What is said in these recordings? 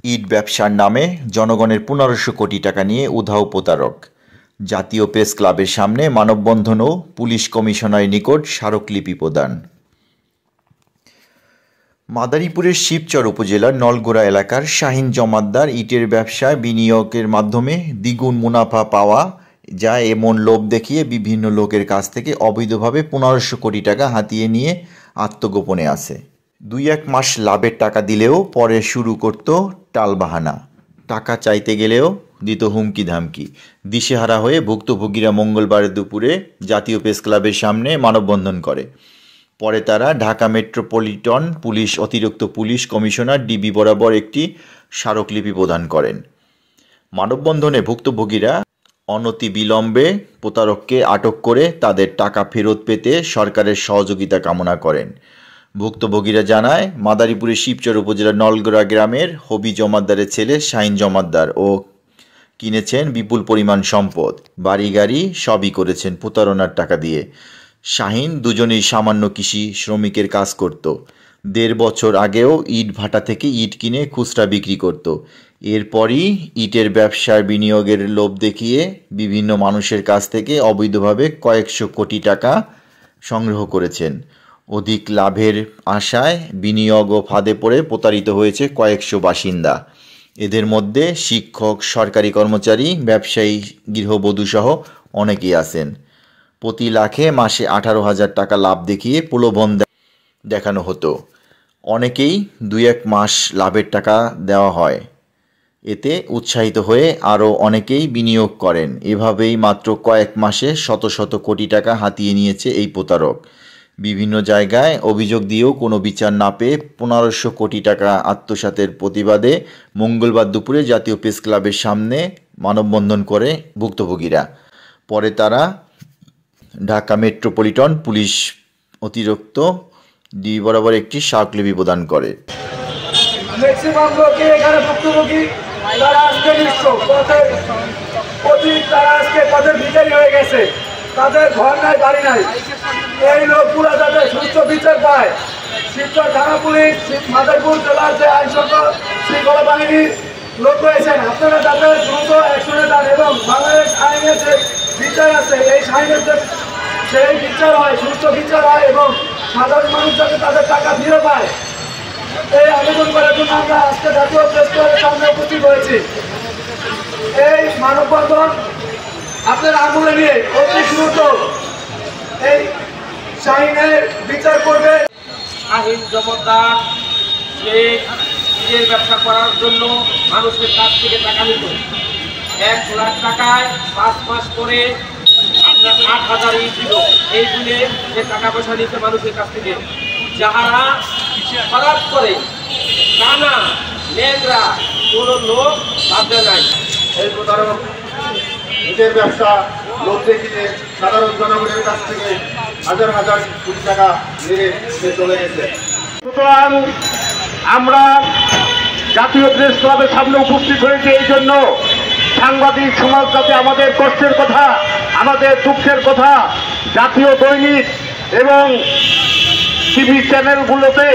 ইট ব্যবসার নামে জনগণের ১৫০০ কোটি টাকা নিয়ে উধাও প্রতারক। জাতীয় প্রেস ক্লাবের সামনে মানববন্ধন ও পুলিশ কমিশনারের নিকট স্মারকলিপি প্রদান। মাদারীপুরের শিবচর উপজেলার নলগোড়া এলাকার শাহীন জমাদ্দার ইটের ব্যবসায় বিনিয়োগের মাধ্যমে দ্বিগুণ মুনাফা পাওয়া যায় এমন লোভ দেখিয়ে বিভিন্ন লোকের কাছ থেকে অবৈধভাবে ১৫০০ কোটি টাকা হাতিয়ে নিয়ে আত্মগোপনে আছে। ২-১ মাস লাভের টাকা দিলেও পরে শুরু করত টালবাহানা। টাকা চাইতে গেলেও দিত হুমকি ধামকি। দিশেহারা হয়ে ভুক্তভোগীরা মঙ্গলবার দুপুরে জাতীয় প্রেস ক্লাবের সামনে মানববন্ধন করে। পরে তারা ঢাকা মেট্রোপলিটন পুলিশ অতিরিক্ত পুলিশ কমিশনার ডিবি বরাবর একটি স্মারকলিপি প্রদান করেন। মানববন্ধনে ভুক্তভোগীরা অনতিবিলম্বে প্রতারককে আটক করে তাদের টাকা ফেরত পেতে সরকারের সহযোগিতা কামনা করেন। ভুক্তভোগীরা জানায়, মাদারীপুরের শিবচর উপজেলার নলগোড়া গ্রামের হবি জমাদ্দারের ছেলে শাহীন জমাদ্দার ও কিনেছেন বিপুল পরিমাণ সম্পদ, বাড়ি গাড়ি সবই করেছেন প্রতারণার টাকা দিয়ে। শাহীন দুজনেই সামান্য কৃষি শ্রমিকের কাজ করত। ১.৫ বছর আগেও ইট ভাটা থেকে ইট কিনে খুচরা বিক্রি করত। এরপরই ইটের ব্যবসার বিনিয়োগের লোভ দেখিয়ে বিভিন্ন মানুষের কাছ থেকে অবৈধভাবে কয়েকশো কোটি টাকা সংগ্রহ করেছেন। অধিক লাভের আশায় বিনিয়োগ ও ফাঁদে পড়ে প্রতারিত হয়েছে কয়েকশো বাসিন্দা। এদের মধ্যে শিক্ষক, সরকারি কর্মচারী, ব্যবসায়ী, গৃহবধূসহ অনেকেই আছেন। প্রতি লাখে মাসে ১৮,০০০ টাকা লাভ দেখিয়ে প্রলোভন দেখানো হতো। অনেকেই ২-১ মাস লাভের টাকা দেওয়া হয়। এতে উৎসাহিত হয়ে আরও অনেকেই বিনিয়োগ করেন। এভাবেই মাত্র কয়েক মাসে শত শত কোটি টাকা হাতিয়ে নিয়েছে এই প্রতারক। বিভিন্ন জায়গায় অভিযোগ দিয়েও কোনো বিচার না পেয়ে ১৫০০ কোটি টাকা আত্মসাতের প্রতিবাদে মঙ্গলবার দুপুরে জাতীয় প্রেস ক্লাবের সামনে মানববন্ধন করে ভুক্তভোগীরা। পরে তারা ঢাকা মেট্রোপলিটন পুলিশ অতিরিক্ত ডিবি বরাবর একটি স্মারকলিপি প্রদান করে। ম্যাক্সিমাম লোকে এখানে ভুক্তভোগী তারা আজকে নিঃস্ব, তারা আজকে পথের ভিখারি হয়ে গেছে। তাদের ঘর নাই, বাড়ি নাই। এই লোকগুলো যাতে সুস্থ বিচার পায়, শিবচর থানা পুলিশ, মাদারীপুর জেলার যে আইন শৃঙ্খলা বাহিনীর লোক রয়েছেন, আপনারা যাতে দ্রুত অ্যাকশনে যান এবং বাংলাদেশ আইনের যে বিচার আছে এই আইনের সেই বিচার হয়, সুস্থ বিচার হয় এবং সাধারণ মানুষ যাতে তাদের টাকা ফিরে পায়, এই আবেদন করার জন্য আমরা আজকে জাতীয় প্রেস ক্লাবের সামনে উপস্থিত হয়েছি। এই মানববন্ধন আপনার আঙুলে নিয়ে অতি দ্রুত এই শাহীনের বিচার করবে। শাহীন জমাদ্দার যে নিজের ব্যবসা করার জন্য মানুষের কাছ থেকে টাকা নিত। ১ লাখ টাকায় ৫ মাস পরে আপনার ৮,০০০ ইট দিল। এই দিনে যে টাকা পয়সা নিতে মানুষের কাছ থেকে, যাহারা খারাপ করে কানা নেংরা কোনো লোক ভাবতে নাই। এই প্রতারক নিজের ব্যবসা লোভ দেখিয়ে সাধারণ জনগণের কাছ থেকে হাজার হাজার কোটি টাকা নিয়ে চলে গেছে। সুতরাং আমরা জাতীয় প্রেস ক্লাবের সামনে উপস্থিত হয়েছে এই জন্য, সাংবাদিক সমাজ যাতে আমাদের কষ্টের কথা, আমাদের দুঃখের কথা জাতীয় দৈনিক এবং টিভি চ্যানেলগুলোতে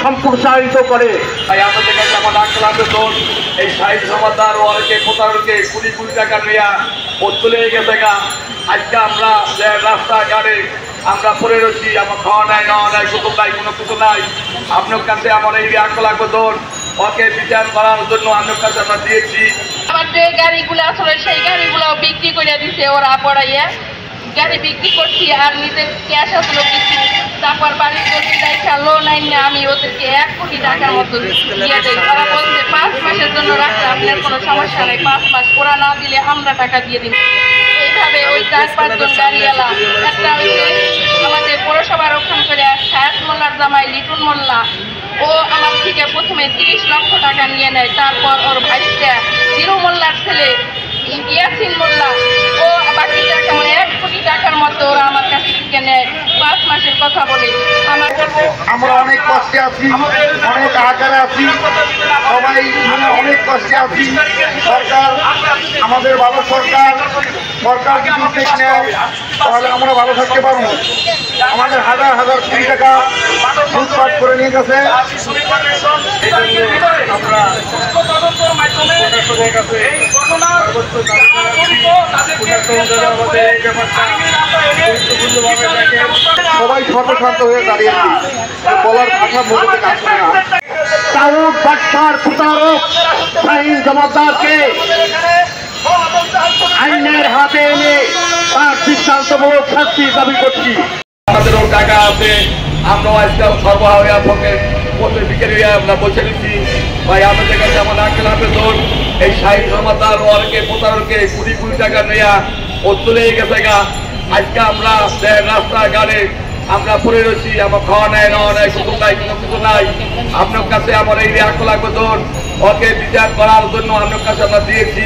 সম্প্রসারিত করে। তাই আমাদের কাছে আমার ডাক্তার আবেদন, এই শাহীন জমাদ্দার ও অনেকে প্রতারককে কোটি কোটি টাকা নেওয়া ও চলে গেছে গা। আজকে আমরা রাস্তাঘাটে আমরা পড়ে রয়েছি, আমার খাওয়া নাই, নেওয়া নাই, কুতুব নাই, কোনো কিছু নাই। আপনার কাছে আমার এই ডাক্তার আবেদন, ওকে বিচার করার জন্য আপনার কাছে আমরা দিয়েছি। আমার যে গাড়িগুলো আসলে সেই গাড়িগুলো বিক্রি করে দিছে ওরা পড়াইয়া, গাড়ি বিক্রি করছি আর নিজের ক্যাশ আসলো কিছু। তারপর বাড়ির যদি দেখা লোন আইনে আমি ওদেরকে ১ কোটি টাকার মতো দিয়ে দেয়। ওরা বলছে ৫ মাসের জন্য রাখলে আপনার কোনো সমস্যা নেই, ৫ মাস ওরা না দিলে আমরা টাকা দিয়ে দিব। এইভাবে ওই ৪-৫ জন গাড়িওয়ালা, একটা হচ্ছে আমাদের পৌরসভার ওখান করে হায়াত মোল্লার জামাই লিটন মোল্লা, ও আমার থেকে প্রথমে ৩০ লক্ষ টাকা নিয়ে নেয়। তারপর ওর ভাইটা জিরো মোল্লার ছেলে ইয়াসিন মোল্লা, ও বাকি টাকা মানে ১ কোটি টাকার মতো ওরা আমার কাছ থেকে নেয় ৫ মাসের কথা বলে। আমরা অনেক কষ্টে আছি, অনেক আকারে আছি, সবাই অনেক কষ্টে আছি। সরকার আমাদের ভালো, সরকার যদি উদ্যোগ নেয় তাহলে আমরা ভালো থাকতে পারবো। আমাদের হাজার হাজার কোটি টাকা লুটপাট করে নিয়ে গেছে। আমরা প্রশাসনের কাছে এই ঘটনার সর্বোচ্চ দাবি আমাদের এই ব্যাপারটা গুরুত্বপূর্ণভাবে দেখেন। সবাই সর্বশান্ত হয়ে দাঁড়িয়েছি, বলার ভাষা মুখ থেকে আসছে না। দাউদ বাট্টার প্রতারক শাহীন জমাদ্দারকে আইনের হাতে এনে তার দৃষ্টান্তমূলক শাস্তি দাবি করছি। আমাদেরও টাকা আছে, আমরাও আজকে সর্বহারা পক্ষে প্রত্যেক বিকেলে আমরা বসে নিচ্ছি। ভাই আমাদের কাছে আমার আঙ্কেল আবেদন, এই শাহীন জমাদ্দার ওয়ারকে প্রতারককে কোটি কোটি টাকা নেয়া ও চলে গেছে গা। আজকে আমরা রাস্তাঘাটে আমরা পড়ে রয়েছি, আমার খাওয়া নেয় নেওয়া নেয় কুকুর নাই, কোনো কিছু নাই। আপনার কাছে আমার এই আঙ্কেল আবেদন ওকে বিচার করার জন্য আপনার কাছে আমরা দিয়েছি।